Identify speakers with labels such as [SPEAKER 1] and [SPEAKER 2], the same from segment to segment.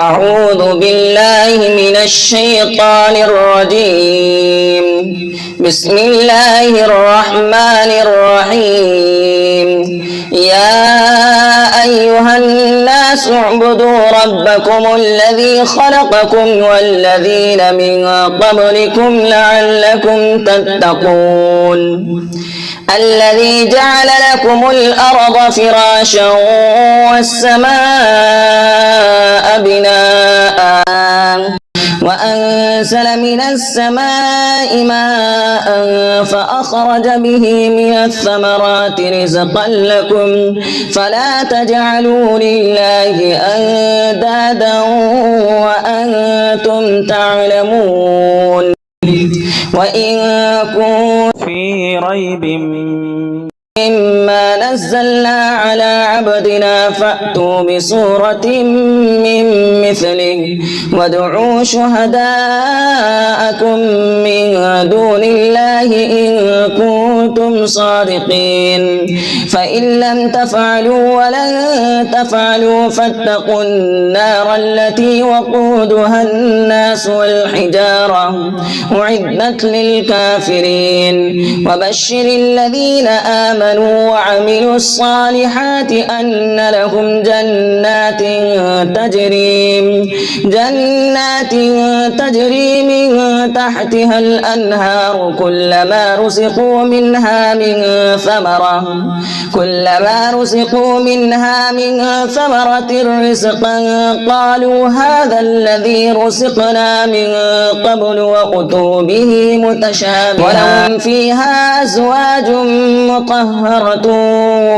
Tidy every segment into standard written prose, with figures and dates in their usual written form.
[SPEAKER 1] أعوذ بالله من الشيطان الرجيم. بسم الله الرحمن الرحيم. يا أيها الناس اعبدوا ربكم الذي خلقكم والذين من قبلكم لعلكم تتقون. الذي جعل لكم الأرض فراشا والسماء بناء وأنزل من السماء ماء فأخرج به من الثمرات رزقا لكم فلا تجعلوا لله أندادا وأنتم تعلمون. وإن كنتم في ريب مما نزلنا على عبدنا فأتوا بسورة من مثله وادعوا شهداءكم من دون الله إن كنتم صادقين. فإن لم تفعلوا ولن تفعلوا فاتقوا النار التي وقودها الناس والحجارة أعدت للكافرين. وبشر الذين آمنوا وعملوا الصالحات أن لهم جنات تجري من تحتها الأنهار كلما رزقوا منها من ثمرة رزقا قالوا هذا الذي رزقنا من قبل وأتوا به متشابها ولهم فيها أزواج مطهرة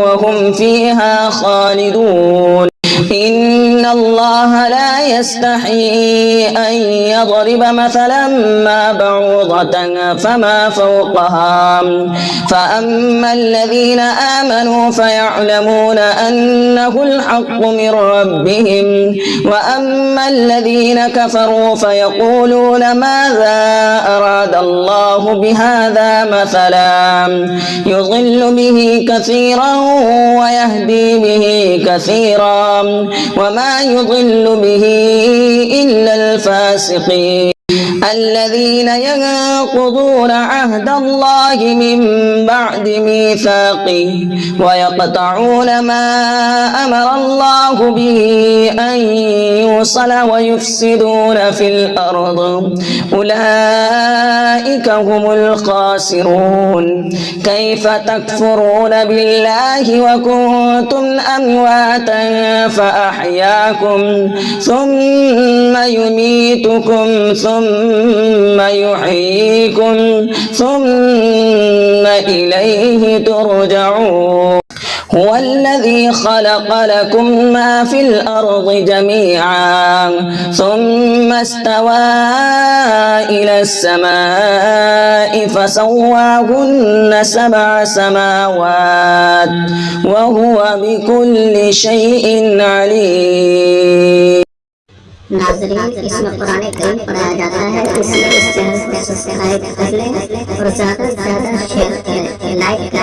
[SPEAKER 1] وهم فيها خالدون. إن الله لا يستحيي أن يضرب مثلا ما بعوضة فما فوقها فأما الذين آمنوا فيعلمون أنه الحق من ربهم وأما الذين كفروا فيقولون ماذا أراد الله بهذا مثلا يضل به كثيرا ويهدي به كثيرا وما يضل به إلا الفاسقين الذين ينقضون عهد الله من بعد ميثاقه ويقطعون ما أمر الله به أن يوصل ويفسدون في الأرض أولئك هم الخاسرون. كيف تكفرون بالله وكنتم أمواتا فأحياكم ثم يميتكم ثم يحييكم ثم إليه ترجعون. هو الذي خلق لكم ما في الأرض جميعا ثم استوى إلى السماء فسواهن 7 سماوات وهو بكل شيء عليم.
[SPEAKER 2] नाज़रीन, इसमें कुरान करीम पढ़ाया जाता है, इसलिए इस चैनल को सब्सक्राइब कर लें और ज़्यादा से ज़्यादा शेयर करें, लाइक करें।